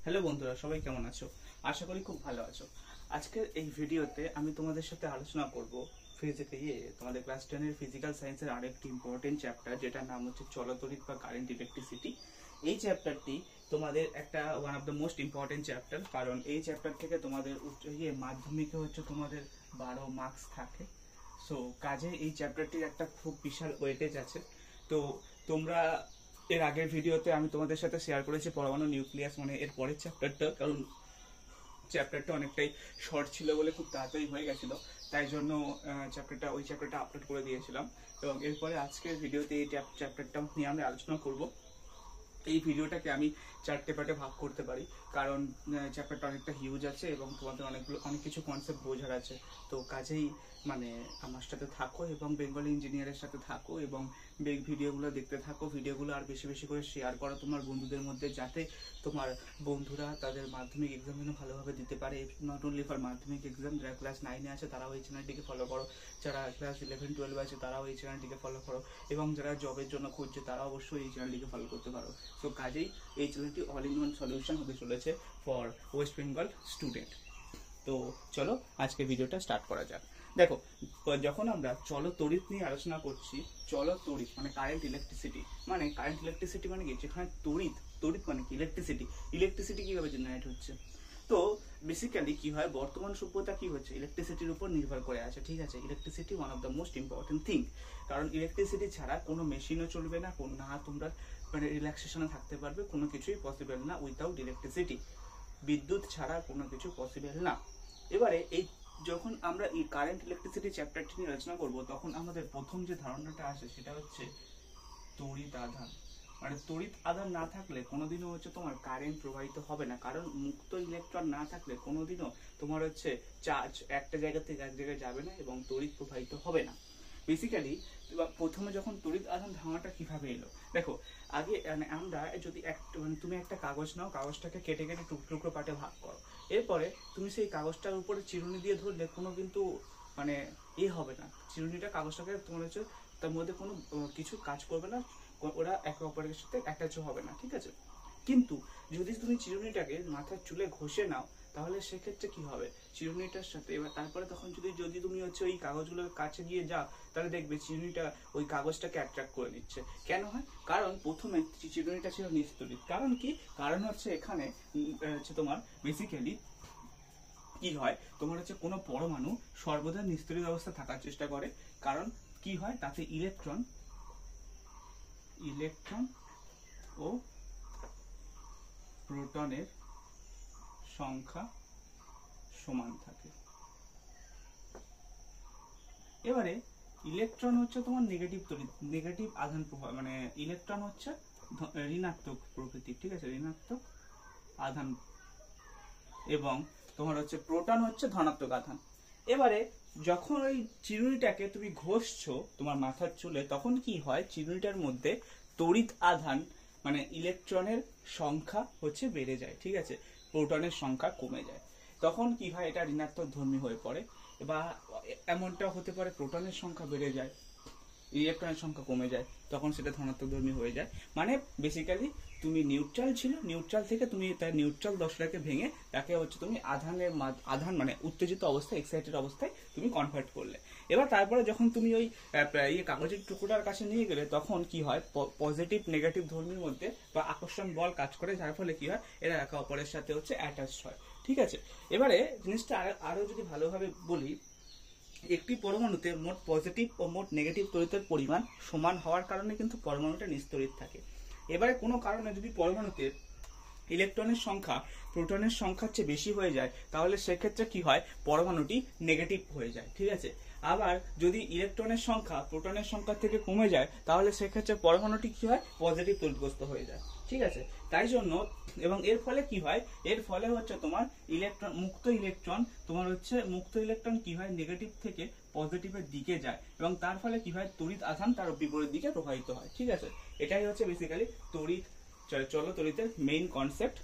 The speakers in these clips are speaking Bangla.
হ্যালো বন্ধুরা, সবাই কেমন আছো? আশা করি খুব ভালো আছো। আজকের এই ভিডিওতে আমি তোমাদের সাথে আলোচনা করব তোমাদের ক্লাস 10 এর ফিজিক্যাল সায়েন্সের আরেকটি ইম্পর্টেন্ট চ্যাপ্টার, যেটার নাম হচ্ছে চলতড়িৎ বা কারেন্ট ইলেকট্রিসিটি। এই চ্যাপ্টারটি তোমাদের একটা one of the most important chapter, কারণ এই চ্যাপ্টার থেকে তোমাদের মাধ্যমিকে হচ্ছে তোমাদের 12 মার্কস থাকে। সো কাজে এই চ্যাপ্টারটির একটা খুব বিশাল ওয়েটেজ আছে। তো তোমরা এর আগের ভিডিওতে আমি তোমাদের সাথে শেয়ার করেছি পরমাণু নিউক্লিয়াস, মানে এর পরের চ্যাপ্টারটা, কারণ চ্যাপ্টারটা অনেকটাই শর্ট ছিল বলে খুব তাড়াতাড়ি হয়ে গেছিল, তাই জন্য ওই চ্যাপ্টারটা আপলোড করে দিয়েছিলাম। এবং এরপরে আজকের ভিডিওতে এই চ্যাপ্টারটা নিয়ে আমরা আলোচনা করব। এই ভিডিওটাকে আমি 4টে পার্টে ভাগ করতে পারি, কারণ চ্যাপ্টারটা অনেকটা হিউজ আছে এবং তোমাদের অনেক কিছু কনসেপ্ট বোঝার আছে। তো কাজেই মানে আমার সাথে থাকো এবং বেঙ্গলি ইঞ্জিনিয়ারের সাথে থাকো এবং ভিডিওগুলো দেখতে থাকো। ভিডিওগুলো আর বেশি বেশি করে শেয়ার করো তোমার বন্ধুদের মধ্যে, যাতে তোমার বন্ধুরা তাদের মাধ্যমিক এক্সাম যেন ভালোভাবে দিতে পারে। নট অনলি ফর মাধ্যমিক এক্সাম, যারা ক্লাস 9-এ আছে তারাও এই চ্যানেলটিকে ফলো করো, যারা ক্লাস 11-12 আছে তারাও এই চ্যানেলটিকে ফলো করো, এবং যারা জবের জন্য খুঁজছে তারা অবশ্যই এই চ্যানেলটিকে ফলো করতে পারো। সো কাজেই এই চ্যানেলটি অল ইন ওয়ান সলিউশন হতে চলেছে ফর ওয়েস্ট বেঙ্গল স্টুডেন্ট। তো চলো আজকে ভিডিওটা স্টার্ট করা যাক। দেখো, যখন আমরা চলতড়িৎ নিয়ে আলোচনা করছি, চলতড়িৎ মানে কারেন্ট ইলেকট্রিসিটি, মানে কি, যেখানে তড়িৎ মানে কি ইলেকট্রিসিটি কিভাবে জেনারেট হচ্ছে। তো বেসিক্যালি কি হয়, বর্তমান সভ্যতা কি হচ্ছে, ইলেকট্রিসিটির উপর নির্ভর করে আছে। ঠিক আছে, electricity one of the most important thing, কারণ ইলেকট্রিসিটি ছাড়া কোনো মেশিনও চলবে না, না তোমরা মানে রিল্যাক্সেশনে থাকতে পারবে, কোনো কিছুই পসিবল না উইথাউট ইলেকট্রিসিটি। বিদ্যুৎ ছাড়া কোনো কিছু পসিবল না। এবারে যখন আমরা এই কারেন্ট ইলেকট্রিসিটি চ্যাপ্টারটি নিয়ে আলোচনা করব, তখন আমাদের প্রথম যে ধারণাটা আসে সেটা হচ্ছে তড়িৎ আধান। মানে তড়িৎ আধান না থাকলে কোনোদিনও হচ্ছে তোমার কারেন্ট প্রবাহিত হবে না, কারণ মুক্ত ইলেকট্রন না থাকলে কোনোদিনও তোমার হচ্ছে চার্জ একটা জায়গা থেকে এক জায়গায় যাবে না এবং তড়িৎ প্রবাহিত হবে না। বেসিক্যালি প্রথমে যখন তড়িৎ আধান ধারণাটা কিভাবে এলো, দেখো আগে আমরা যদি তুমি একটা কাগজ নাও, কাগজটাকে কেটে কেটে টুকরো পার্টে ভাগ করো, এরপরে তুমি সেই কাগজটার উপরে চিরুনি দিয়ে ধরলে কোনো কিন্তু মানে হবে না, চিরুনিটা কাগজটাকে তোমার হচ্ছে তার মধ্যে কোনো কিছু কাজ করবে না, ওরা একে অপরের সাথে অ্যাটাচও হবে না। ঠিক আছে, কিন্তু যদি তুমি চিরুনিটাকে মাথার চুলে ঘষে নাও, তাহলে সেক্ষেত্রে কি হবে, চিরুনিটার সাথে এবার তারপরে তখন যদি তুমি হচ্ছে ওই কাগজগুলোর কাছে গিয়ে যাও, তাহলে দেখবে চিরুনিটা ওই কাগজটাকে অ্যাট্রাক্ট করে নিচ্ছে। কেন হয়, কারণ প্রথমে চিরুনিটা ছিল নিস্তড়িৎ। কারণ কি, কারণ হচ্ছে এখানে হচ্ছে তোমার বেসিক্যালি কি হয়, তোমার হচ্ছে কোনো পরমাণু সর্বদা নিস্তড়িৎ অবস্থা থাকার চেষ্টা করে। কারণ কি হয়, তাতে ইলেকট্রন ও প্রোটনের সংখ্যা সমান থাকে। এবারে ইলেকট্রন হচ্ছে তোমার নেগেটিভ আধান প্রভাব, মানে ইলেকট্রন হচ্ছে ঋণাত্মক প্রকৃতির। ঠিক আছে, ঋণাত্মক আধান, এবং তোমার হচ্ছে প্রোটন হচ্ছে ধনাত্মক আধান। এবারে যখন ওই চিরুনিটাকে তুমি ঘষছো তোমার মাথার চুলে, তখন কি হয়, চিরুনিটার মধ্যে তড়িৎ আধান মানে ইলেকট্রনের সংখ্যা হচ্ছে বেড়ে যায়। ঠিক আছে, প্রোটনের সংখ্যা কমে যায়। তখন কি হয়, এটা ঋণাত্মক ধর্মী হয়ে পড়ে, বা এমনটা হতে পারে প্রোটনের সংখ্যা বেড়ে যায়, ইলেকট্রনের সংখ্যা কমে যায়, তখন সেটা ধনাত্মক ধর্মী হয়ে যায়। মানে বেসিক্যালি তুমি নিউট্রাল থেকে তুমি তার নিউট্রাল দশাটাকে ভেঙে তাকে হচ্ছে তুমি আধান মানে উত্তেজিত অবস্থায়, এক্সাইটেড অবস্থায় তুমি কনভার্ট করলে। এবার তারপরে যখন তুমি ওই কাগজের টুকরোটার কাছে নিয়ে গেলে, তখন কি হয়, পজিটিভ নেগেটিভ ধর্মীর মধ্যে বা আকর্ষণ বল কাজ করে, যার ফলে কি হয়, এরা একে অপরের সাথে হচ্ছে অ্যাটাচ হয়। ঠিক আছে, এবারে জিনিসটা আরো যদি ভালোভাবে বলি, একটি পরমাণুতে মোট পজিটিভ ও মোট নেগেটিভ তড়িতের পরিমাণ সমান হওয়ার কারণে কিন্তু পরমাণুটা নিস্তড়িৎ থাকে। এবারে কোনো কারণে যদি পরমাণুতে ইলেকট্রনের সংখ্যা প্রোটনের সংখ্যার চেয়ে বেশি হয়ে যায়, তাহলে সেক্ষেত্রে কি হয়, পরমাণুটি নেগেটিভ হয়ে যায়। ঠিক আছে, আবার যদি ইলেকট্রনের সংখ্যা প্রোটনের সংখ্যা থেকে কমে যায়, তাহলে সেক্ষেত্রে পরমাণুটি কি হয়, পজিটিভ তড়িৎগ্রস্ত হয়ে যায়। ঠিক আছে, তাই জন্য এবং এর ফলে কি হয়, এর ফলে হচ্ছে তোমার মুক্ত ইলেকট্রন কি হয়, নেগেটিভ থেকে পজিটিভের দিকে যায়, এবং তার ফলে কি হয়, তড়িৎ আধান তার বিপরীত দিকে প্রবাহিত হয়। ঠিক আছে, এটাই হচ্ছে বেসিক্যালি চলতড়িতের মেইন কনসেপ্ট।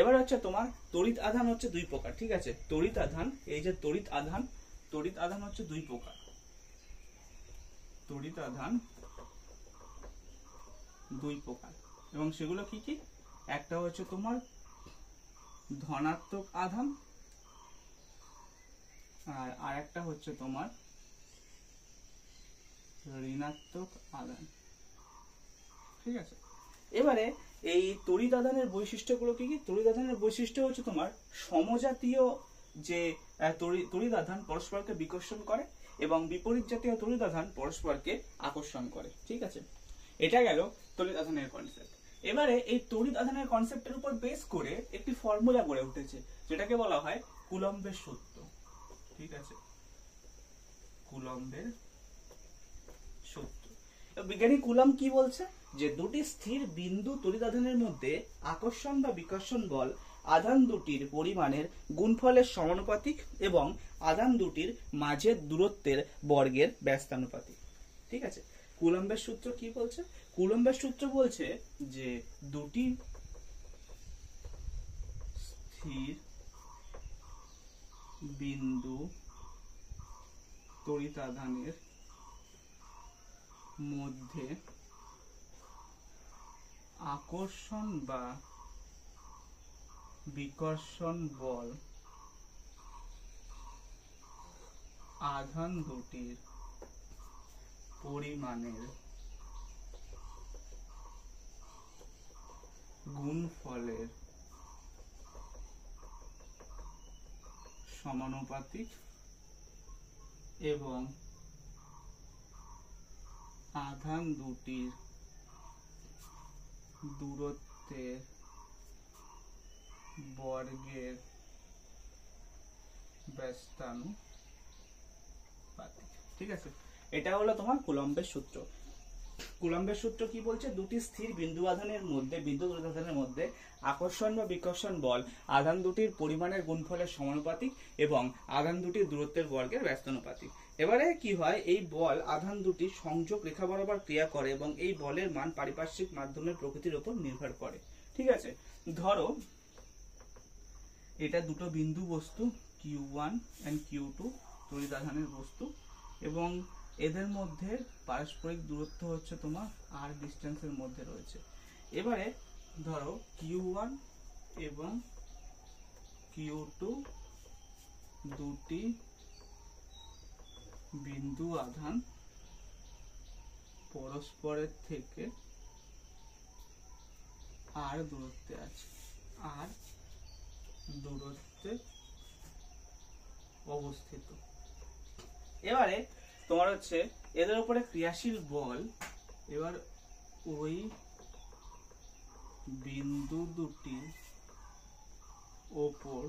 এবার হচ্ছে তোমার তড়িৎ আধান হচ্ছে দুই প্রকার। ঠিক আছে, তড়িৎ আধান হচ্ছে দুই প্রকার। এবং সেগুলো কি কি, একটা হচ্ছে তোমার ধনাত্মক আধান, আর আরেকটা হচ্ছে তোমার ঋণাত্মক আধান। ঠিক আছে, এবারে এই তড়িৎ আধানের বৈশিষ্ট্যগুলো কি কি? তড়িৎ আধানের বৈশিষ্ট্য হচ্ছে তোমার সমজাতীয় যে তড়িৎ আধান পরস্পরকে বিকর্ষণ করে এবং বিপরীত জাতীয় তড়িৎ আধান পরস্পরকে আকর্ষণ করে। ঠিক আছে, এটা গেল তড়িৎ আধানের কনসেপ্ট। এবারে এই তড়িৎ আধানের কনসেপ্টের উপর বেস করে একটি ফর্মুলা গড়ে উঠেছে যেটাকে বলা হয় কুলম্বের সূত্র। ঠিক আছে, কুলম্বের সূত্র। বিজ্ঞানী কুলম্ব কি বলছে? যে দুটি স্থির বিন্দু তড়িৎ আধানের মধ্যে আকর্ষণ বা বিকর্ষণ বল আধান দুটির পরিমাণের গুণফলের সমানুপাতিক এবং আধান দুটির মাঝের দূরত্বের বর্গের ব্যস্তানুপাতিক। ঠিক আছে, কুলম্বের সূত্র কি বলছে? কুলম্বের সূত্র বলছে যে দুটি স্থির বিন্দু তড়িৎ আধানের মধ্যে আকর্ষণ বা বিকর্ষণ বল আধান দুটির পরিমাণের গুণফলের সমানুপাতিক এবং আধান দুটির দূরত্বের বর্গের ব্যস্তানুপাতিক। ঠিক আছে, এটা হলো তোমার কুলম্বের সূত্র। কুলম্বের সূত্র কি বলছে? দুটি স্থির বিন্দু আধানের মধ্যে আকর্ষণ বা বিকর্ষণ বল আধান দুটির পরিমাণের গুণফলের সমানুপাতিক এবং আধান দুটির দূরত্বের বর্গের ব্যস্তানুপাতিক। এবারে কি হয়, এই বল আধান দুটি সংযোগ রেখা বরাবর ক্রিয়া করে এবং এই বলের মান পারিপার্শ্বিক মাধ্যমের প্রকৃতির উপর নির্ভর করে। ঠিক আছে, ধরো এটা দুটো বিন্দু বস্তু Q1 and Q2 তড়িৎ আধানের বস্তু এবং এদের মধ্যে পারস্পরিক দূরত্ব হচ্ছে তোমার r ডিস্টেন্সের মধ্যে রয়েছে। এবারে ধরো Q1 এবং Q2 দুটি বিন্দু আধান পরস্পরের থেকে r দূরত্বে আছে, r দূরত্বে অবস্থিত। এবারে তোমার হচ্ছে এদের উপরে ক্রিয়াশীল বল, এবার ওই বিন্দু দুটি ওপর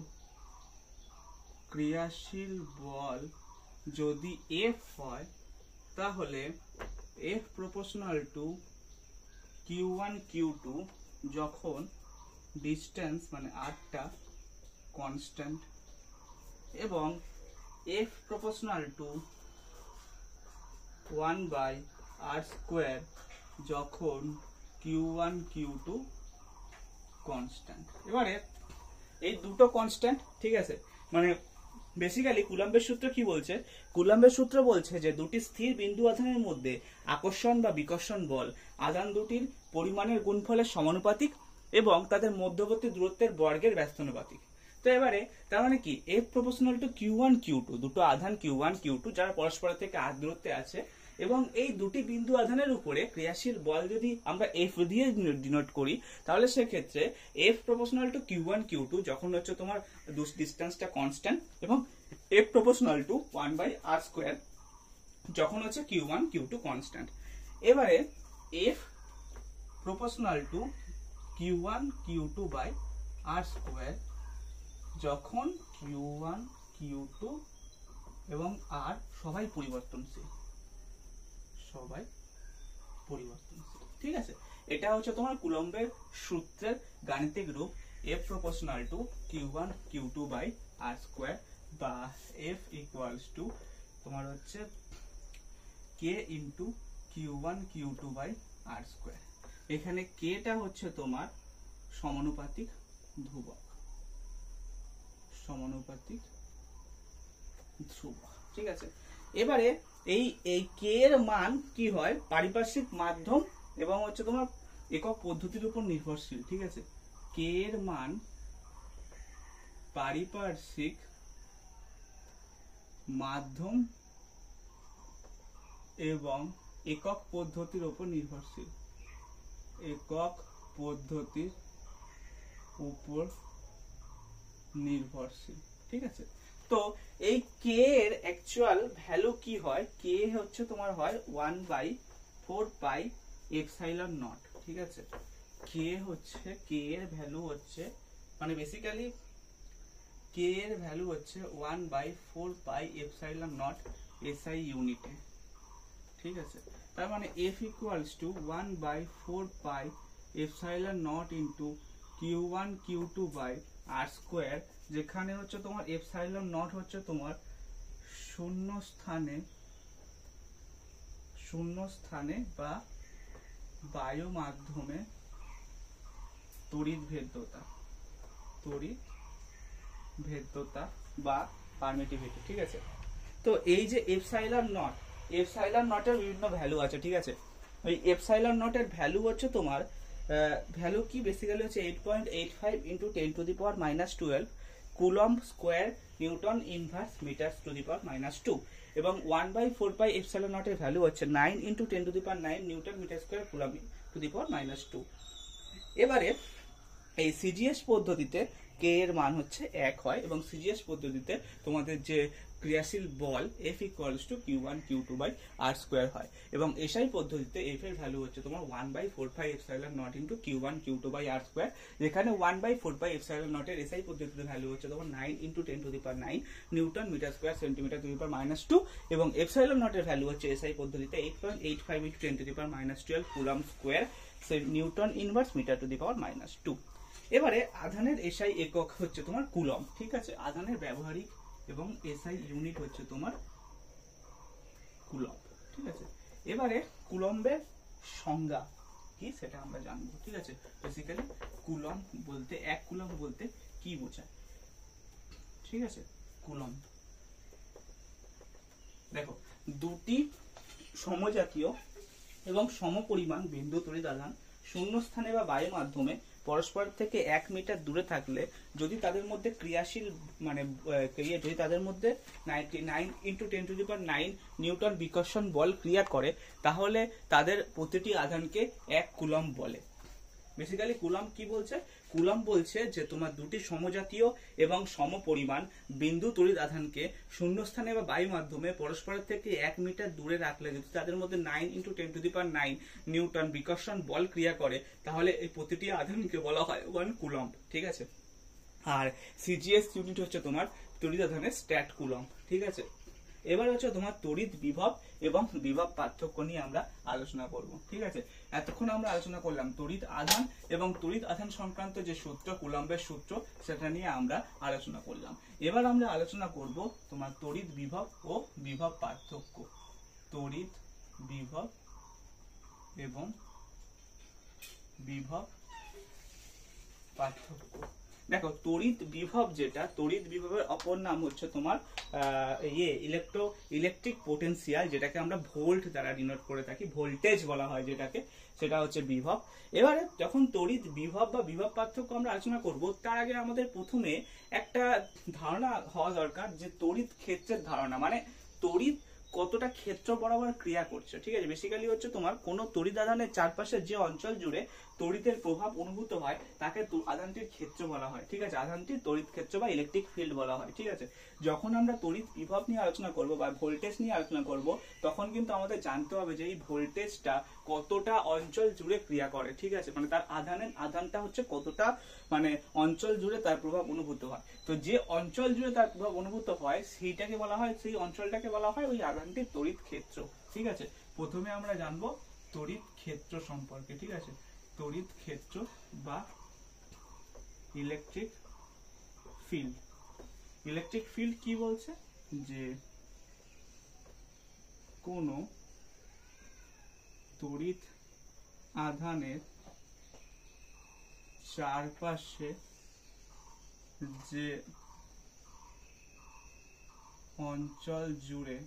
ক্রিয়াশীল বল যদি F হয় তাহলে F proportional to Q1 Q2 যখন ডিস্টেন্স মানে rটা কনস্ট্যান্ট এবং F প্রপোর্শনাল টু 1/r² যখন Q1 Q2 কনস্ট্যান্ট। এবারে এই দুটো কনস্ট্যান্ট, ঠিক আছে, মানে বেসিক্যালি কুলম্বের সূত্র কি বলছে? কুলম্বের সূত্র বলছে যে দুটি স্থির বিন্দু আধানের মধ্যে আকর্ষণ বা বিকর্ষণ বল আধান দুটির পরিমাণের গুণফলের সমানুপাতিক এবং তাদের মধ্যবর্তী দূরত্বের বর্গের ব্যস্তানুপাতিক। তো এবারে তার মানে কি, F proportional to Q1 Q2 দুটো আধান Q1 Q2 যারা পরস্পরের থেকে r দূরত্বে আছে এবং এই দুটি বিন্দু আধানের উপরে ক্রিয়াশীল বল যদি আমরা F দিয়ে ডিনোট করি তাহলে সেক্ষেত্রে F proportional to Q1 Q2 যখন হচ্ছে তোমার ডিস্টেন্সটা কনস্ট্যান্ট এবং F প্রপোর্শনাল টু 1/r² যখন হচ্ছে Q1 Q2 কনস্ট্যান্ট। এবারে F proportional to Q1 Q2/r² যখন Q1 Q2 এবং r সবাই পরিবর্তনশীল, ঠিক আছে। এটা হচ্ছে তোমার কুলম্বের সূত্রের গাণিতিক রূপ F proportional to Q1 Q2/r² বা F ইকুয়ালস টু তোমার হচ্ছে K ইন্টু Q1 Q2/r²। এখানে K টা হচ্ছে তোমার সমানুপাতিক ধ্রুবক, ঠিক আছে। এবারে এই K এর মান কি হয়, পারিপার্শ্বিক মাধ্যম এবং হচ্ছে তোমার একক পদ্ধতির উপর নির্ভরশীল, ঠিক আছে। K এর মান পারিপার্শ্বিক মাধ্যম এবং একক পদ্ধতির উপর নির্ভরশীল। একক পদ্ধতির উপর নির্ভরশীল। ঠিক আছে, তো এই কে এর অ্যাকচুয়াল ভ্যালু কি হয়? কে হচ্ছে তোমার হয় 1/4πε0। ঠিক আছে, কে এর ভ্যালু হচ্ছে মানে বেসিক্যালি কে এর ভ্যালু হচ্ছে 1/4πε0 SI ইউনিটে। ঠিক আছে, তার মানে F equals to 1/4πε0 into Q1 Q2 by R square, যেখানে হচ্ছে তোমার এপসাইলন নট হচ্ছে তোমার শূন্য স্থানে বা বায়ু মাধ্যমে তড়িৎ ভেদ্যতা বা পারমিটিভিটি। ঠিক আছে, তো এই যে এপসাইলন নটের বিভিন্ন ভ্যালু আছে। ঠিক আছে, ওই এপসাইলন নটের ভ্যালু হচ্ছে তোমার ভ্যালু কি বেসিক্যালি হচ্ছে 8.85 into 10⁻⁻12 coulomb square newton inverse metre to the power -2 এবং 1/4πε0 এর ভ্যালু হচ্ছে 9 into 10⁹ newton metre square coulomb to the power -2। এবারে এই সিজিএস পদ্ধতিতে কে এর মান হচ্ছে 1 হয় এবং সিজিএস পদ্ধতিতে তোমাদের যে ক্রিয়াশীল বল F equals to Q1 Q2 by R square হয় এবং এসআই পদ্ধতিতে F এর ভ্যালু হচ্ছে তোমার 1/4πε0 into Q1 Q2 by R square, যেখানে 1/4πε0 এর এসআই পদ্ধতিতে ভ্যালু হচ্ছে তোমার 9 into 10⁹ newton metre square centimetre to the power -2 এবং এপসাইলন নট এর ভ্যালু হচ্ছে এসআই পদ্ধতিতে 8.85 into 10⁻12 coulomb square newton inverse metre to the power -2। এবারে আধানের এসআই একক হচ্ছে তোমার কুলম্ব। ঠিক আছে, আধানের ব্যবহারিক এবং এসআই ইউনিট হচ্ছে তোমার কুলম্ব। ঠিক আছে, এবারে কুলম্বের সংজ্ঞা কি সেটা আমরা জানবো। ঠিক আছে, বেসিক্যালি কুলম্ব বলতে 1 কুলম্ব বলতে কি বোঝায়। ঠিক আছে, কুলম্ব দেখো দুটি সমজাতীয় এবং সমপরিমাণ বিন্দু তড়িৎ আধান শূন্য স্থানে বা বায়ু মাধ্যমে পরস্পর থেকে 1 মিটার দূরে থাকলে যদি তাদের মধ্যে ক্রিয়াশীল মানে যদি তাদের মধ্যে 9 ইন্টু 10⁹ নিউটন বিকর্ষণ বল ক্রিয়া করে, তাহলে তাদের প্রতিটি আধানকে 1 কুলম্ব বলে। বেসিক্যালি কুলম্ব কি বলছে? কুলম্ব বলছে যে তোমার দুটি সমজাতীয় এবং সমপরিমাণ বিন্দু তড়িৎ আধানকে শূন্যস্থানে বা বায়ু মাধ্যমে পরস্পরের থেকে 1 মিটার দূরে রাখলে যদি তাদের মধ্যে 9 ইন্টু 10⁹ নিউটন বিকর্ষণ বল ক্রিয়া করে, তাহলে এই প্রতিটি আধানকে বলা হয় 1 কুলম্ব। ঠিক আছে, আর সিজিএস ইউনিট হচ্ছে তোমার তড়িৎ আধানের স্ট্যাট কুলম্ব। ঠিক আছে, এবার হচ্ছে তোমার তড়িৎ বিভব এবং বিভব পার্থক্য নিয়ে আমরা আলোচনা করব। ঠিক আছে, এতক্ষণ আমরা আলোচনা করলাম তড়িৎ আধান এবং তড়িৎ আধান সংক্রান্ত যে সূত্র কুলম্বের সূত্র সেটা নিয়ে আমরা আলোচনা করলাম। এবার আমরা আলোচনা করব তোমার তড়িৎ বিভব ও বিভব পার্থক্য। তড়িৎ বিভব এবং বিভব পার্থক্য। দেখো তড়িৎ বিভব যেটা, তড়িৎ বিভবের অপর নাম হচ্ছে তোমার ইলেকট্রিক পোটেনশিয়াল, যেটাকে আমরা ভোল্ট দ্বারা ডিনোট করে থাকি, ভোল্টেজ বলা হয় যেটাকে, সেটা হচ্ছে বিভব। এবারে যখন তড়িৎ বিভব বা বিভব পার্থক্য আমরা আলোচনা করব, তার আগে আমাদের প্রথমে একটা ধারণা হওয়া দরকার যে তড়িৎ ক্ষেত্রের ধারণা, মানে তড়িৎ কতটা ক্ষেত্র বরাবর ক্রিয়া করছে। ঠিক আছে, বেসিক্যালি হচ্ছে তোমার কোন তড়িৎ আধানের চারপাশে যে অঞ্চল জুড়ে তড়িতের প্রভাব অনুভূত হয় তাকে আধানটির ক্ষেত্র বলা হয়। ঠিক আছে, আধানটির তড়িৎ ক্ষেত্র বা ইলেকট্রিক ফিল্ড বলা হয়। ঠিক আছে, যখন আমরা তড়িৎ বিভব নিয়ে আলোচনা করব বা ভোল্টেজ নিয়ে আলোচনা করব, তখন কিন্তু আমাদের জানতে হবে যে এই ভোল্টেজটা কতটা অঞ্চল জুড়ে ক্রিয়া করে। ঠিক আছে, মানে তার আধানটা হচ্ছে কতটা মানে অঞ্চল জুড়ে তার প্রভাব অনুভূত হয়। তো যে অঞ্চল জুড়ে তার প্রভাব অনুভূত হয় সেইটাকে বলা হয়, সেই অঞ্চলটাকে বলা হয় ওই আধানটির তড়িৎ ক্ষেত্র। ঠিক আছে, প্রথমে আমরা জানবো তড়িৎ ক্ষেত্র সম্পর্কে। ঠিক আছে, তড়িৎ ক্ষেত্র বা ইলেকট্রিক ফিল্ড। ইলেকট্রিক ফিল্ড কি বলছে? যে কোন তড়িৎ আধানের চারপাশে যে অঞ্চল জুড়ে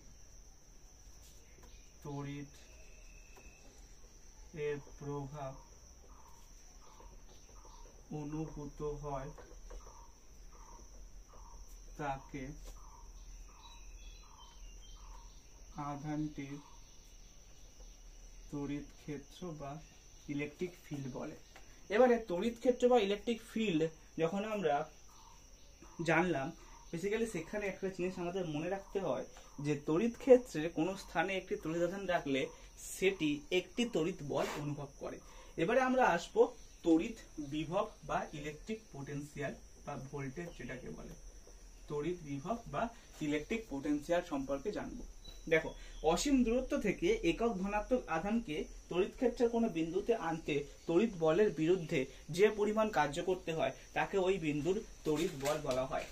তড়িৎ এর প্রভাব অনুভূত হয় তাকে আধানটির তড়িৎ ক্ষেত্র বা ইলেকট্রিক ফিল্ড বলে। এবারে তড়িৎ ক্ষেত্র বা ইলেকট্রিক ফিল্ড যখন আমরা জানলাম, বেসিক্যালি সেখানে একটা জিনিস আমাদের মনে রাখতে হয় যে তড়িৎ ক্ষেত্রে কোনো স্থানে একটি তড়িৎ আধান রাখলে সেটি একটি তড়িৎ বল অনুভব করে। এবারে আমরা আসবো তড়িৎ বিভব বা ইলেকট্রিক পোটেনশিয়াল বা ভোল্টেজ, যেটাকে বলে তড়িৎ বিভব বা ইলেকট্রিক পোটেনশিয়াল সম্পর্কে জানবো। দেখো, অসীম দূরত্ব থেকে একক ধনাত্মক আধানকে তড়িৎ ক্ষেত্রের কোনো বিন্দুতে আনতে তড়িৎ বলের বিরুদ্ধে যে পরিমাণ কার্য করতে হয় তাকে ওই বিন্দুর তড়িৎ বল বলা হয়।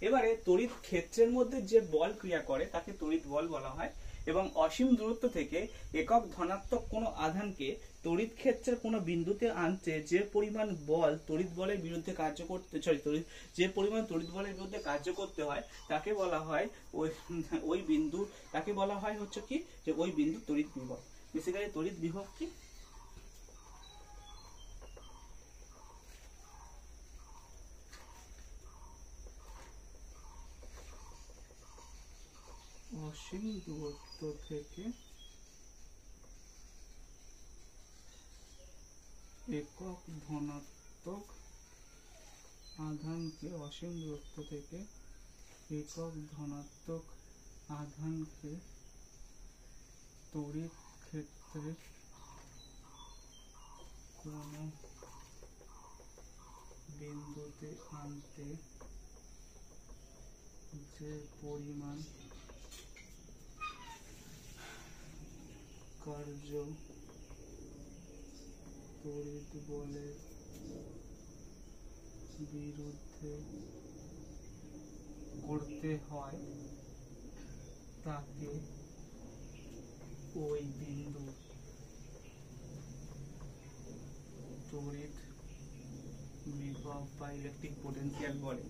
এবারে তড়িৎ ক্ষেত্রের মধ্যে যে বল ক্রিয়া করে তাকে তড়িৎ বল বলা হয়। এবং অসীম দূরত্ব থেকে একক ধনাত্মক কোনো আধানকে তড়িৎ ক্ষেত্রের কোনো বিন্দুতে আনতে যে পরিমাণ বল তড়িৎ বলের বিরুদ্ধে কার্য করতে যে পরিমাণ তড়িৎ বলের বিরুদ্ধে কার্য করতে হয় তাকে বলা হয় ওই বিন্দু, তাকে বলা হয় হচ্ছে কি যে ওই বিন্দু তড়িৎ বিভব। বেসিক্যালি তড়িৎ বিভব কি? অসীম দূরত্ব থেকে একক ধনাত্মক আধানকে অসীম দূরত্ব থেকে একক ধনাত্মক আধানকে তড়িৎ ক্ষেত্রের কোনো বিন্দুতে আনতে যে পরিমাণ কার্য তড়িৎ বলের বিরুদ্ধে করতে হয় তাকে ওই বিন্দু তড়িৎ বিভব বা ইলেকট্রিক পোটেনশিয়াল বলে।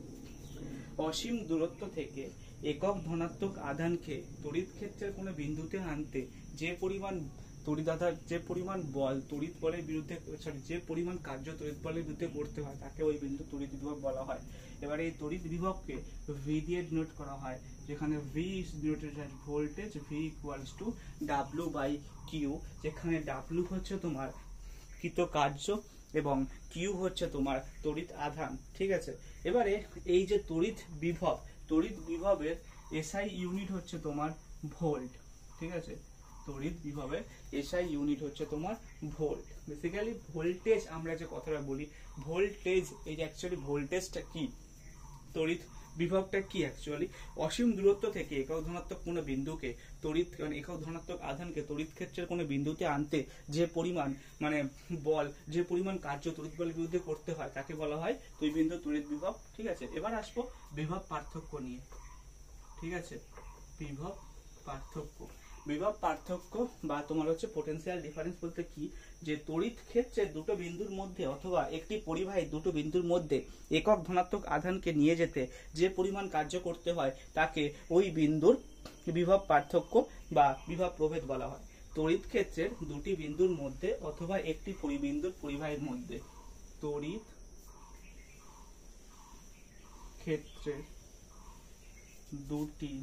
অসীম দূরত্ব থেকে একক ধনাত্মক আধানকে তড়িৎ ক্ষেত্রের কোনো বিন্দুতে আনতে যে পরিমাণ যে পরিমাণ বল তড়িৎ বলের বিরুদ্ধে যে পরিমাণ কার্য তড়িৎ বলের বিরুদ্ধে করতে হয় তাকে ওই বিন্দু তড়িৎ বিভব বলা হয়। এবারে এই তড়িৎ বিভবকে V দিয়ে ডিনোট করা হয়, যেখানে V is denoted as voltage, V equals to W by Q, যেখানে W হচ্ছে তোমার কৃত কার্য এবং Q হচ্ছে তোমার তড়িৎ আধান। ঠিক আছে, এবারে এই যে তড়িৎ বিভবের SI ইউনিট হচ্ছে তোমার ভোল্ট। ঠিক আছে, তড়িৎ বিভবের SI ইউনিট হচ্ছে তোমার ভোল্ট। বেসিক্যালি ভোল্টেজ, আমরা যে কথাটা বলি ভোল্টেজ, এই যে অ্যাকচুয়ালি ভোল্টেজটা কি, তড়িৎ বিভবটা কি অ্যাকচুয়ালি অসীম দূরত্ব থেকে একক ধনাত্মক কোনো বিন্দুকে একক ধনাত্মক আধানকে তড়িৎ ক্ষেত্রের কোনো বিন্দুতে আনতে যে পরিমাণ বল, যে পরিমাণ কার্য তড়িৎ বলের বিরুদ্ধে করতে হয় তাকে বলা হয় দুই বিন্দু তড়িৎ বিভব। ঠিক আছে, এবার আসবো বিভব পার্থক্য নিয়ে। ঠিক আছে, বিভব পার্থক্য বা তোমার হচ্ছে পোটেনশিয়াল ডিফারেন্স বলতে কি, যে তড়িৎ ক্ষেত্রে দুটো বিন্দুর মধ্যে অথবা একটি পরিবাহী দুটো বিন্দুর মধ্যে একক ধনাত্মক আধানকে নিয়ে যেতে যে পরিমাণ কার্য করতে হয় তাকে ওই বিন্দুর বিভব পার্থক্য বা বিভব প্রভেদ বলা হয়। তড়িৎ ক্ষেত্রের দুটি বিন্দুর মধ্যে অথবা একটি বিন্দুর পরিবাহীর মধ্যে, তড়িৎ ক্ষেত্রের দুটি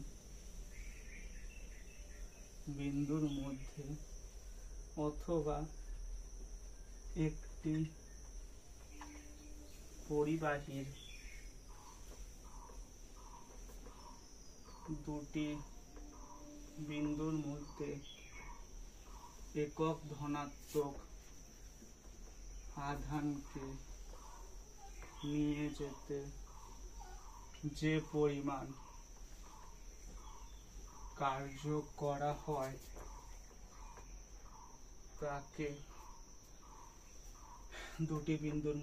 বিন্দুর মধ্যে অথবা একটি পরিবাহীর দুটি বিন্দুর মধ্যে একক ধনাত্মক আধানকে নিয়ে যেতে যে পরিমাণ কার্য করা হয় তাকে দুটি বিন্দুর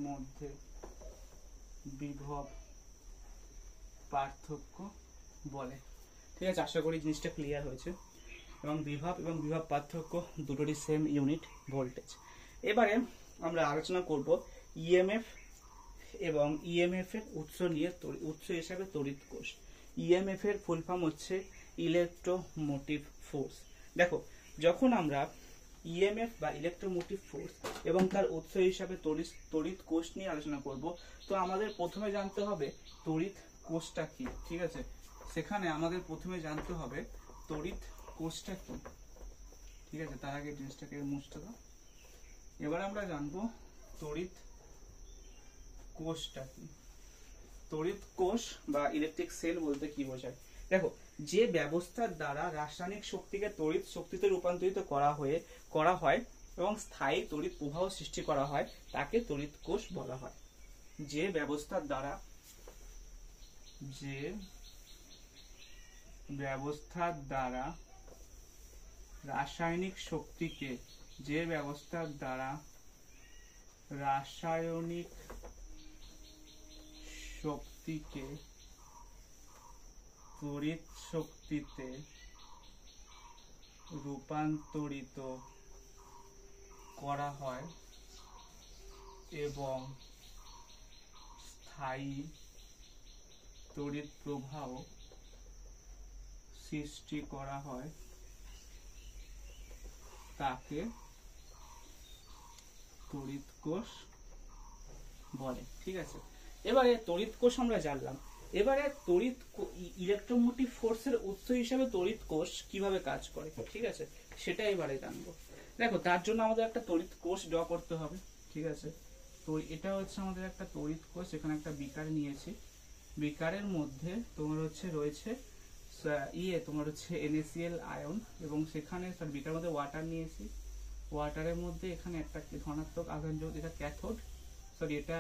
মধ্যে বিভব পার্থক্য বলে। ঠিক আছে, আশা করি জিনিসটা ক্লিয়ার হয়েছে। এবং বিভব পার্থক্য দুটোরই সেম ইউনিট ভোল্টেজ। এবারে আমরা আলোচনা করব ইএমএফ এবং ইএমএফ এর উৎস নিয়ে, উৎস হিসাবে তড়িৎ কোষ। ইএমএফ এর ফুল ফর্ম হচ্ছে ইলেকট্রোমোটিভ ফোর্স। দেখো, যখন আমরা ইএমএফ বা ইলেকট্রোমোটিভ ফোর্স এবং তার উৎস হিসাবে তড়িৎ কোষ নিয়ে আলোচনা করব। তো আমাদের প্রথমে জানতে হবে তড়িৎ কোষটা কি, ঠিক আছে। সেখানে আমাদের প্রথমে জানতে হবে তড়িৎ কোষটা কি, ঠিক আছে। তার আগে জিনিসটাকে মুছতে দাও। এবার আমরা জানবো তড়িৎ কোষটা কি। তড়িৎ কোষ বা ইলেকট্রিক সেল বলতে কি বোঝায়? দেখো, যে ব্যবস্থার দ্বারা রাসায়নিক শক্তিকে তড়িৎ শক্তিতে রূপান্তরিত করা হয় এবং স্থায়ী তড়িৎ প্রবাহ সৃষ্টি করা হয় তাকে তড়িৎ কোষ বলা হয়। যে ব্যবস্থার দ্বারা রাসায়নিক শক্তিকে তড়িৎ শক্তিতে রূপান্তরিত করা হয় এবং স্থায়ী তড়িৎ প্রবাহ সৃষ্টি করা হয় তাকে তড়িৎ কোষ বলে, ঠিক আছে। এবারে তড়িৎ কোষ আমরা জানলাম। এবারে ইলেকট্রোমোটিভ ফোর্সের উৎস হিসেবে তড়িৎ কোষ কিভাবে কাজ করে, ঠিক আছে, সেটা এবারে জানবো। দেখো, তার জন্য আমাদের একটা তড়িৎ কোষ ড্র করতে হবে, ঠিক আছে। তো এটা হচ্ছে আমাদের একটা তড়িৎ কোষ। এখানে একটা বিকার নিয়েছি। বিকারের মধ্যে তোমার হচ্ছে রয়েছে তোমার হচ্ছে NaCl আয়ন এবং সেখানে বিকারের মধ্যে ওয়াটার নিয়েছি। ওয়াটারের মধ্যে এখানে একটা ধনাত্মক আধান, এটা ক্যাথোড, সরি এটা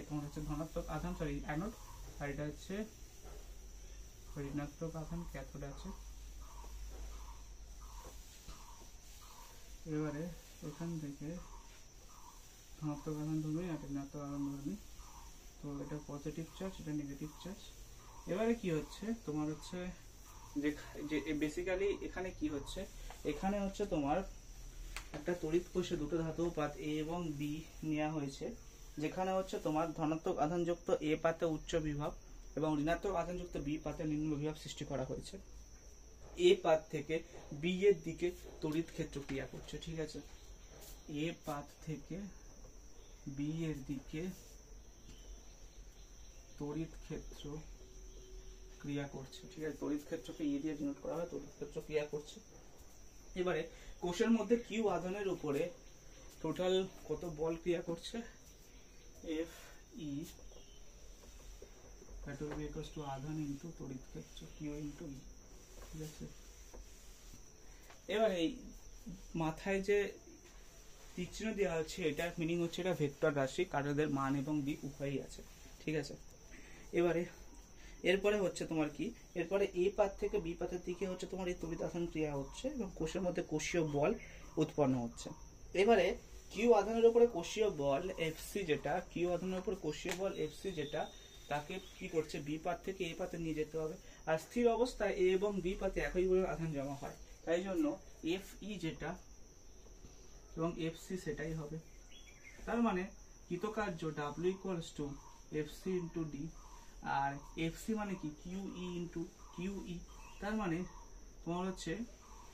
তোমার হচ্ছে ধনাত্মক আধান, সরি অ্যানোড, আর এটা হচ্ছে ঋণাত্মক আধান, ক্যাথোড আছে। এবারে এখান থেকে ধনাত্মক আধান ধরবি আর ঋণাত্মক আধান ধরবি। তো এটা পজিটিভ চার্জ, এটা নেগেটিভ চার্জ। এবারে কি হচ্ছে তোমার হচ্ছে যে বেসিক্যালি এখানে কি হচ্ছে, এখানে হচ্ছে তোমার একটা তড়িৎ কোষে দুটো ধাতব পাত A এবং B নেওয়া হয়েছে, যেখানে হচ্ছে তোমার ধনাত্মক আধানযুক্ত A পাতে উচ্চ বিভব এবং ঋণাত্মক আধানযুক্ত B পাতে নিম্ন বিভব সৃষ্টি করা হয়েছে। A পাত থেকে B এর দিকে তড়িৎ ক্ষেত্র ক্রিয়া করছে, ঠিক আছে। A পাত থেকে B এর দিকে তড়িৎ ক্ষেত্র ক্রিয়া করছে, ঠিক আছে। তড়িৎ ক্ষেত্রকে E দিয়ে ডিনোট করা হয়, তড়িৎ ক্ষেত্র ক্রিয়া করছে। এবারে কোষের মধ্যে Q আধানের উপরে টোটাল কত বল ক্রিয়া করছে? Fe, that will be equals to আধান ইনটু তড়িৎ ক্ষেত্র Q ইনটু E, ঠিক আছে। এবারে এই মাথায় যে তীর চিহ্ন দেওয়া হচ্ছে, এটার মিনিং হচ্ছে এটা ভেক্টর রাশি, কারণ এদের মান এবং দিক উভয়ই আছে, ঠিক আছে। এবারে এরপরে হচ্ছে তোমার কি, এরপরে A পাত থেকে B পাতের দিকে হচ্ছে তোমার এই তড়িৎ আধান ক্রিয়া হচ্ছে এবং কোষের মধ্যে কোষীয় বল উৎপন্ন হচ্ছে। এবারে Q আধানের উপরে কোষীয় বল Fc, যেটা Q আধানের উপরে কোষীয় বল Fc যেটা, তাকে কি করছে B পাত থেকে A পাতে নিয়ে যেতে হবে। আর স্থির অবস্থায় A এবং B পাতে একই পরিমাণ আধান জমা হয়, তাই জন্য Fe যেটা এবং Fc সেটাই হবে। তার মানে কৃতকার্য W equals to Fc into D, R Fc মানে কি QE into QE। তার মানে তোমার হচ্ছে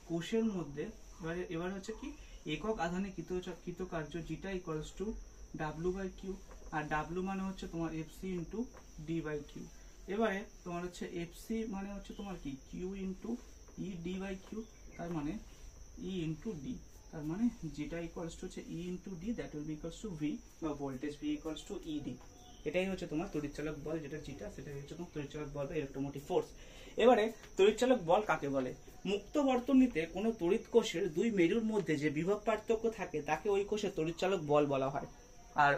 কোষের মধ্যে এবার হচ্ছে কি একক আধানে কৃতকার্য যেটা equals to W/Q, R W মানে হচ্ছে তোমার Fc into D/Q। এবারে তোমার হচ্ছে Fc মানে হচ্ছে তোমার কি Q into E D/Q, তার মানে E into D, তার মানে যেটা ইকুয়ালস টু হচ্ছে E into D, that will be equals to V বা voltage V equals to ED। এটাই হচ্ছে তোমার তড়িৎচালক বল, যেটা সেটাই হচ্ছে তোমার তড়িৎচালক বল বা ইলেকট্রোমোটিভ ফোর্স। এবারে তড়িৎচালক বল কাকে বলে? মুক্ত বর্তনীতে কোনো তড়িৎ কোষের দুই মেরুর মধ্যে যে বিভব পার্থক্য থাকে তাকে ওই কোষের তড়িৎচালক বল বলা হয়, আর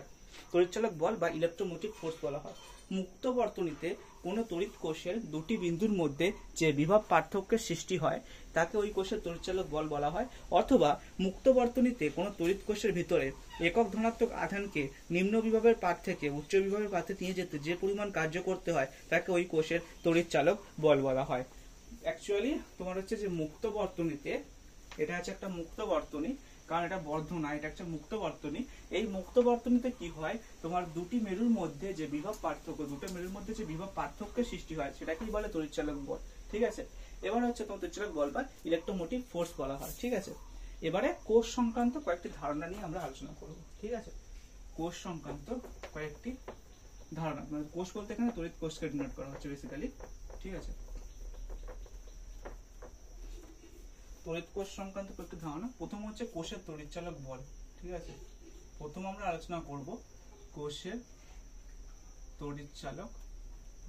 তড়িৎচালক বল বা ইলেকট্রোমোটিভ ফোর্স বলা হয়। মুক্ত বর্তনীতে কোনো তড়িৎ কোষের দুটি বিন্দুর মধ্যে যে বিভব পার্থক্যের সৃষ্টি হয় তাকে ওই কোষের তড়িৎচালক বল বলা হয়। অথবা মুক্ত বর্তনীতে কোনো তড়িৎ কোষের ভিতরে একক ধনাত্মক আধানকে নিম্ন বিভবের পাত থেকে উচ্চ বিভবের পাতে নিয়ে যেতে যে পরিমাণ কার্য করতে হয় তাকে ওই কোষের তড়িৎচালক বল বলা হয়। অ্যাকচুয়ালি তোমার হচ্ছে যে মুক্ত বর্তনীতে, এটা হচ্ছে একটা মুক্ত বর্তনী, কারণ এটা বদ্ধ না, এটা একটা মুক্ত বর্তনী। এই মুক্ত বর্তনীতে কি হয়, তোমার দুটি মেরুর মধ্যে যে বিভব পার্থক্যের সৃষ্টি হয় সেটাকেই বলে তড়িৎচালক বল, ঠিক আছে। এবার হচ্ছে তোমার তড়িৎচালক বল বা ইলেকট্রোমোটিভ ফোর্স বলা হয়, ঠিক আছে। এবারে কোষ সংক্রান্ত কয়েকটি ধারণা নিয়ে আমরা আলোচনা করব। ঠিক আছে, কোষ সংক্রান্ত কয়েকটি ধারণা, মানে কোষ বলতে এখানে তড়িৎ কোষকে ডিনোট করা হচ্ছে বেসিক্যালি। ঠিক আছে, তড়িৎ কোষ সংক্রান্ত কয়েকটি ধারণা। প্রথম হচ্ছে কোষের তড়িৎচালক বল। ঠিক আছে, প্রথম আমরা আলোচনা করব কোষের তড়িৎচালক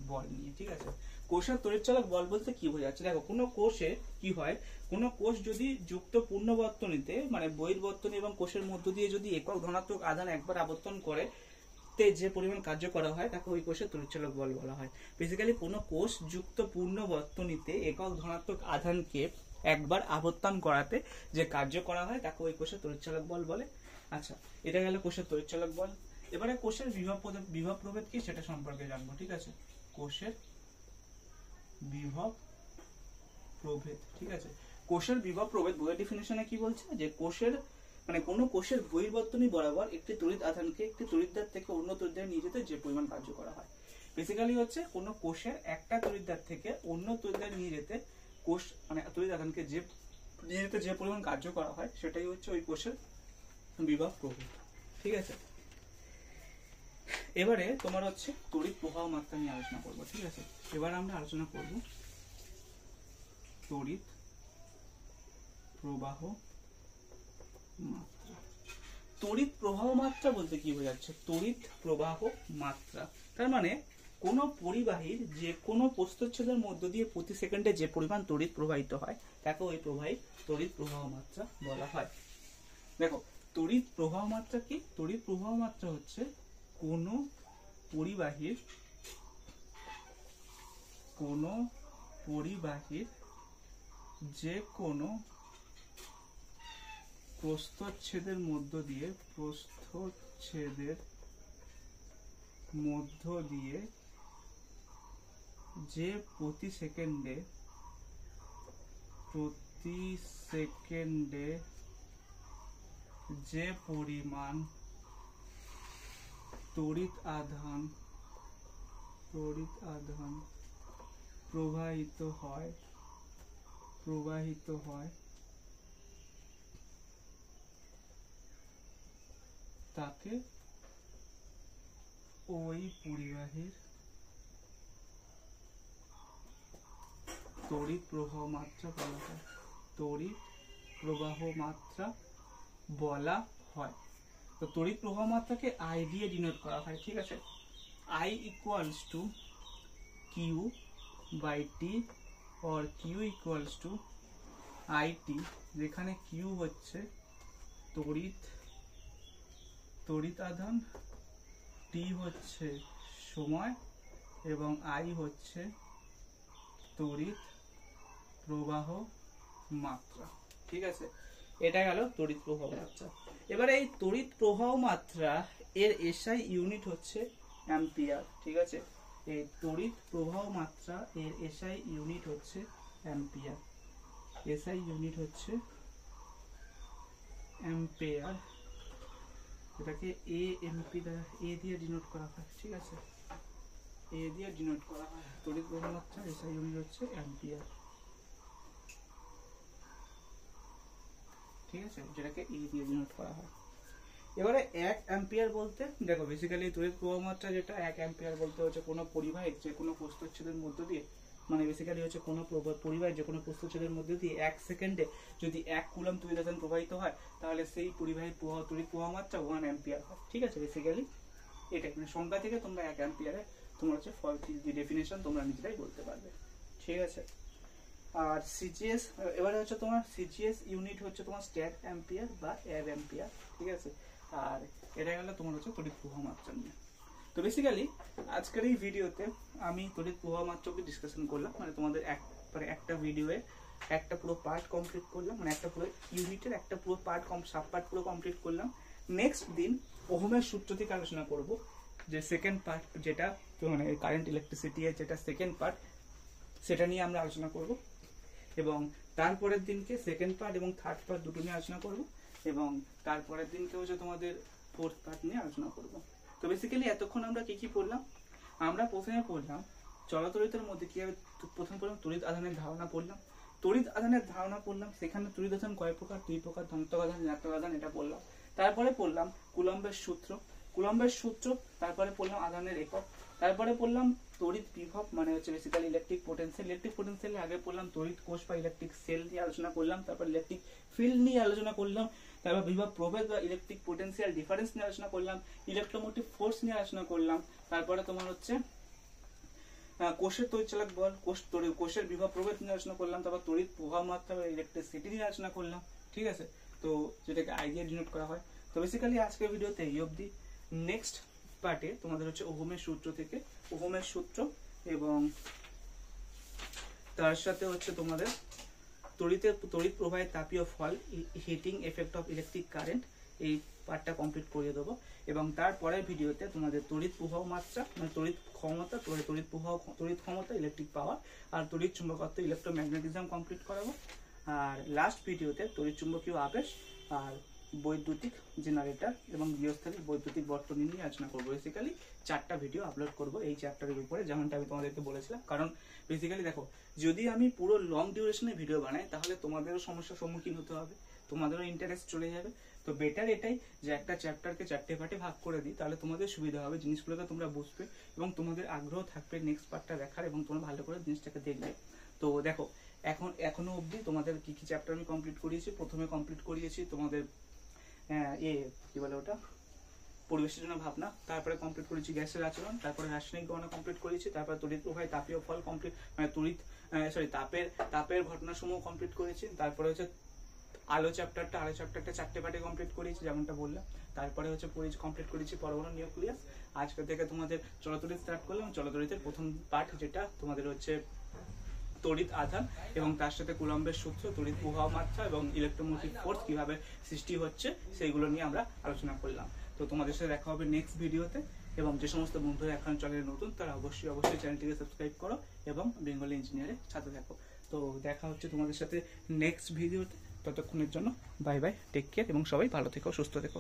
বল নিয়ে। ঠিক আছে, কোষের তড়িৎচালক বল বলতে কি বোঝাচ্ছে? দেখো, কোনো কোষে কি হয়, কোনো কোষ যদি যুক্ত পূর্ণ বর্তনীতে মানে বহির্বর্তনী এবং কোষের মধ্য দিয়ে যদি একক ধনাত্মক আধান একবার আবর্তন করে তে যে পরিমাণ কার্য করা হয় তাকে ওই কোষের তড়িৎচালক বল বলা হয়। বেসিক্যালি কোনো কোষ যুক্ত পূর্ণ বর্তনীতে একক ধনাত্মক আধানকে একবার আবর্তন করাতে যে কার্য করা হয় তাকে ওই কোষের তড়িৎচালক বল বলে। আচ্ছা, এটা গেল কোষের তড়িৎচালক বল। এবারে কোষের বিভব প্রভেদ কি সেটা সম্পর্কে জানবো। ঠিক আছে, কোষের বিভব প্রভেদ। ঠিক আছে, কোষের বিভব প্রভেদ বইয়ের ডেফিনিশনে কি বলছে, যে কোষের মানে কোন কোষের বহির্বর্তনী বরাবর একটি তড়িৎ আধানকে একটি তড়িৎদ্বার থেকে অন্য তড়িৎদ্বারে নিয়ে যেতে যে পরিমাণ কার্য করা হয়। বেসিক্যালি হচ্ছে কোন কোষের একটা তড়িৎদ্বার থেকে অন্য তড়িৎদ্বারে নিয়ে যেতে কোষ মানে তড়িৎ আধানকে যে নিয়ে যেতে যে পরিমাণ কার্য করা হয় সেটাই হচ্ছে ওই কোষের বিভব প্রভেদ। ঠিক আছে, এবারে তোমার হচ্ছে তড়িৎ প্রবাহ মাত্রা নিয়ে আলোচনা করবো। ঠিক আছে, এবার আমরা আলোচনা করব তড়িৎ প্রবাহ মাত্রা। তড়িৎ প্রবাহ মাত্রা বলতে কি বোঝাচ্ছে? তড়িৎ প্রবাহ মাত্রা তার মানে কোন পরিবাহীর যে কোনো প্রস্থচ্ছেদের মধ্য দিয়ে প্রতি সেকেন্ডে যে পরিমাণ তড়িৎ প্রবাহিত হয় তাকে ওই প্রবাহী তড়িৎ প্রবাহ মাত্রা বলা হয়। দেখো, তড়িৎ প্রবাহ মাত্রা কি? তড়িৎ প্রবাহ মাত্রা হচ্ছে কোন পরিবাহীর যে কোনো প্রস্থচ্ছেদের মধ্য দিয়ে যে প্রতি সেকেন্ডে যে পরিমাণ তড়িৎ আধান প্রবাহিত হয় তাকে ওই পরিবাহীর তড়িৎ প্রবাহ মাত্রা বলা হয়। তড়িৎ প্রবাহ মাত্রা বলা হয়। তো তড়িৎ প্রবাহ মাত্রাকে আই দিয়ে ডিনোট করা হয়। ঠিক আছে, I equals to Q by T or Q equals to IT, যেখানে Q হচ্ছে তড়িৎ আধান, T হচ্ছে সময় এবং I হচ্ছে তড়িৎ প্রবাহ মাত্রা। ঠিক আছে, এটা গেল তড়িৎ প্রবাহ মাত্রা। এবারে এই তড়িৎ প্রবাহ মাত্রা এর এসআই ইউনিট হচ্ছে অ্যাম্পিয়ার। ঠিক আছে, এই তড়িৎ প্রবাহ মাত্রা এর এসআই ইউনিট হচ্ছে অ্যাম্পিয়ার। এসআই ইউনিট হচ্ছে অ্যাম্পিয়ার, এটাকে এএমপি দ্বারা এ দিয়ে ডিনোট করা হয়। ঠিক আছে, এ দিয়ে ডিনোট করা হয়। তড়িৎ প্রবাহ মাত্রা এসআই ইউনিট হচ্ছে অ্যাম্পিয়ার। ঠিক আছে, যেটাকে এ দিয়ে ডিনোট করা হয়। এবারে 1 অ্যাম্পিয়ার বলতে দেখো, বেসিক্যালি তড়িৎ প্রবাহ মাত্রা যেটা 1 অ্যাম্পিয়ার বলতে হচ্ছে কোনো পরিবাহীর যে কোনো প্রস্থচ্ছেদের মধ্য দিয়ে মানে বেসিক্যালি হচ্ছে কোনো পরিবাহীর যে কোনো প্রস্থচ্ছেদের মধ্য দিয়ে 1 সেকেন্ডে যদি 1 কুলম্ব তড়িৎ আধান প্রবাহিত হয় তাহলে সেই পরিবাহীর তড়িৎ প্রবাহ মাত্রা 1 অ্যাম্পিয়ার হয়। ঠিক আছে, বেসিক্যালি এটা মানে সংখ্যা থেকে তোমরা 1 অ্যাম্পিয়ারে তোমার হচ্ছে ডেফিনেশন তোমরা নিজেরাই বলতে পারবে। ঠিক আছে, আর সিজিএস এবারে হচ্ছে তোমার সিজিএস ইউনিট হচ্ছে তোমার স্ট্যাট অ্যাম্পিয়ার বা অ্যাব অ্যাম্পিয়ার। ঠিক আছে, আর এটা গেল তোমার হচ্ছে তড়িৎ প্রবাহ মাত্রা নিয়ে। তো বেসিক্যালি আজকের এই ভিডিওতে আমি তড়িৎ প্রবাহ মাত্রাকে ডিসকাশন করলাম, মানে তোমাদের একটা ভিডিওয়ে একটা পুরো পার্ট কমপ্লিট করলাম, মানে একটা পুরো ইউনিটের একটা পুরো পার্ট সাব পার্ট পুরো কমপ্লিট করলাম। নেক্সট দিন ওহমের সূত্র থেকে আলোচনা করব, যে সেকেন্ড পার্ট যেটা তো মানে কারেন্ট ইলেকট্রিসিটি এর যেটা সেকেন্ড পার্ট সেটা নিয়ে আমরা আলোচনা করব, এবং তারপরের দিনকে সেকেন্ড পার্ট এবং থার্ড পার্ট দুটো নিয়ে আলোচনা করব, এবং তারপরের দিনকে হচ্ছে তোমাদের ফোর্থ পার্ট নিয়ে আলোচনা করব। তো বেসিক্যালি এতক্ষণ আমরা কি পড়লাম? আমরা প্রথমে পড়লাম চলতরিতের মধ্যে কিভাবে প্রথম তড়িৎ আধানের ধারণা পড়লাম। তড়িৎ আধানের ধারণা পড়লাম, সেখানে তড়িৎ আধান কয় প্রকার, দুই প্রকার, ধনাত্মক আধান ঋণাত্মক আধান, এটা পড়লাম। তারপরে পড়লাম কুলম্বের সূত্র, তারপরে পড়লাম আধানের একক, তারপরে পড়লাম তড়িৎ বিভব মানে হচ্ছে বেসিক্যালি ইলেকট্রিক পোটেনশিয়াল আগে পড়লাম, তড়িৎ কোষ বা ইলেকট্রিক সেল নিয়ে আলোচনা করলাম, তারপর ইলেকট্রিক ফিল্ড নিয়ে আলোচনা করলাম, তারপর বিভব প্রভেদ বা ইলেকট্রিক পোটেনশিয়াল ডিফারেন্স নিয়ে আলোচনা করলাম, ইলেকট্রোমোটিভ ফোর্স নিয়ে আলোচনা করলাম, তারপরে তোমার হচ্ছে কোষের তড়িৎচালক বল, কোষের বিভব প্রভেদ নিয়ে আলোচনা করলাম, তারপর তড়িৎ প্রবাহ মাত্রা বা ইলেকট্রিসিটি নিয়ে আলোচনা করলাম। ঠিক আছে, তো যেটাকে আইডিয়া ডিনোট করা হয়। তো বেসিক্যালি আজকের ভিডিওতে এই অবধি। নেক্সট পার্টে তোমাদের হচ্ছে ওহমের সূত্র এবং তার সাথে হচ্ছে তোমাদের তড়িৎ প্রবাহের তাপীয় ফল, heating effect of electric current, এই পার্টটা কমপ্লিট করিয়ে দেবো। এবং তারপরের ভিডিওতে তোমাদের তড়িৎ প্রবাহ মাত্রা মানে তড়িৎ ক্ষমতা ইলেকট্রিক পাওয়ার, আর তড়িৎ চুম্বকত্ব ইলেকট্রোম্যাগনেটিজম কমপ্লিট করাবো। আর লাস্ট ভিডিওতে তড়িৎ চুম্বকীয় আবেশ আর বৈদ্যুতিক জেনারেটর এবং গৃহস্থালিক বৈদ্যুতিক বর্তনী নিয়ে আলোচনা করবো। বেসিক্যালি 4টা ভিডিও আপলোড করবো এই চ্যাপ্টারের উপরে, যেমনটা আমি তোমাদেরকে বলেছিলাম। কারণ বেসিক্যালি দেখো, যদি আমি পুরো লং ডিউরেশনের ভিডিও বানাই তাহলে তোমাদেরও সমস্যার সম্মুখীন হতে হবে, তোমাদেরও ইন্টারেস্ট চলে যাবে। তো বেটার এটাই যে একটা চ্যাপ্টারকে 4টে পার্টে ভাগ করে দিই, তাহলে তোমাদের সুবিধা হবে, জিনিসগুলোকে তোমরা বুঝবে এবং তোমাদের আগ্রহ থাকবে নেক্সট পার্টটা দেখার এবং তোমরা ভালো করে জিনিসটাকে দেখবে। তো দেখো, এখনো অবধি তোমাদের কি কি চ্যাপ্টার আমি কমপ্লিট করিয়েছি। প্রথমে কমপ্লিট করিয়েছি তোমাদের কি বলে ওটা, পরিবেশের জন্য ভাবনা, তারপরে কমপ্লিট করেছি গ্যাসের আচরণ, তারপরে রাসায়নিক গণনা কমপ্লিট করেছি, তারপরে তড়িৎ প্রবাহের তাপীয় ফল কমপ্লিট মানে তাপের ঘটনাসমূহ কমপ্লিট করেছি, তারপরে হচ্ছে আলো চ্যাপ্টারটা 4টে পার্টে কমপ্লিট করেছি যেমনটা বললাম। তারপরে হচ্ছে কমপ্লিট করেছি পরমাণু নিউক্লিয়াস। আজকে থেকে তোমাদের চলতড়িৎ স্টার্ট করলাম। চলতড়িতের প্রথম পার্ট যেটা তোমাদের হচ্ছে তড়িৎ আধান এবং তার সাথে কুলম্বের সূত্র, তড়িৎ প্রবাহ মাত্রা এবং ইলেকট্রোমোটিভ ফোর্স কিভাবে সৃষ্টি হচ্ছে সেইগুলো নিয়ে আমরা আলোচনা করলাম। তো তোমাদের সাথে দেখা হবে নেক্সট ভিডিওতে। এবং যে সমস্ত বন্ধুরা এখন চ্যানেলে নতুন তারা অবশ্যই চ্যানেলটিকে সাবস্ক্রাইব করো এবং বেঙ্গলি ইঞ্জিনিয়ারের সাথে থাকো। তো দেখা হচ্ছে তোমাদের সাথে নেক্সট ভিডিওতে। ততক্ষণের জন্য বাই বাই, টেক কেয়ার এবং সবাই ভালো থেকো, সুস্থ থেকো।